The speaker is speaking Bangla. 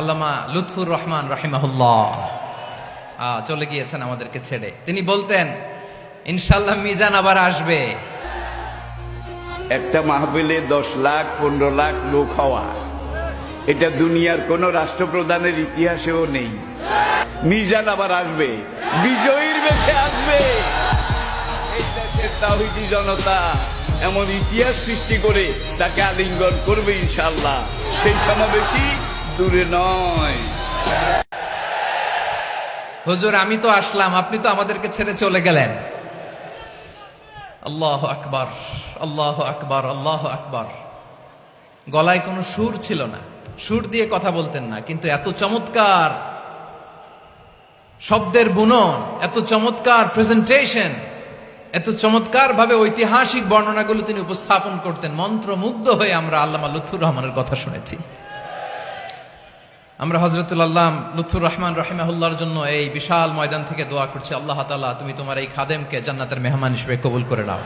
আল্লামা লুৎফুর রহমান রাহিমাহুল্লাহ চলে গিয়েছেন আমাদেরকে ছেড়ে। তিনি বলতেন, ইনশাআল্লাহ মিজান আবার আসবে। একটা মাহফিলে 10 লাখ 15 লাখ লোক হওয়া, এটা দুনিয়ার কোন রাষ্ট্রপ্রধানের ইতিহাসেও নেই। মিজান আবার আসবে, বিজয়ীর বেশে আসবে। এই দেশের তাওহীদি জনতা এমন ইতিহাস সৃষ্টি করে তাকে আলিঙ্গন করবে ইনশাআল্লাহ। সেই সমাবেশই দূরে নয়। হুজুর, আমি তো আসলাম, আপনি তো আমাদেরকে ছেড়ে চলে গেলেন। আল্লাহু আকবার, আল্লাহু আকবার, আল্লাহু আকবার। গলায় কোনো সুর ছিল না, সুর দিয়ে কথা বলতেন না, কিন্তু এত চমৎকার শব্দের বুনন, এত চমৎকার প্রেজেন্টেশন, এত চমৎকার ভাবে ঐতিহাসিক বর্ণনাগুলো তিনি উপস্থাপন করতেন। মন্ত্রমুগ্ধ হয়ে আমরা আল্লামা লুৎফুর রহমানের কথা শুনেছি। আমরা হযরতুল আল্লাহ লুৎফুর রহমান রাহিমাহুল্লাহর জন্য এই বিশাল ময়দান থেকে দোয়া করছি, আল্লাহ তাআলা তুমি তোমার এই খাদেমকে জান্নাতের মেহমান হিসেবে কবুল করে নাও।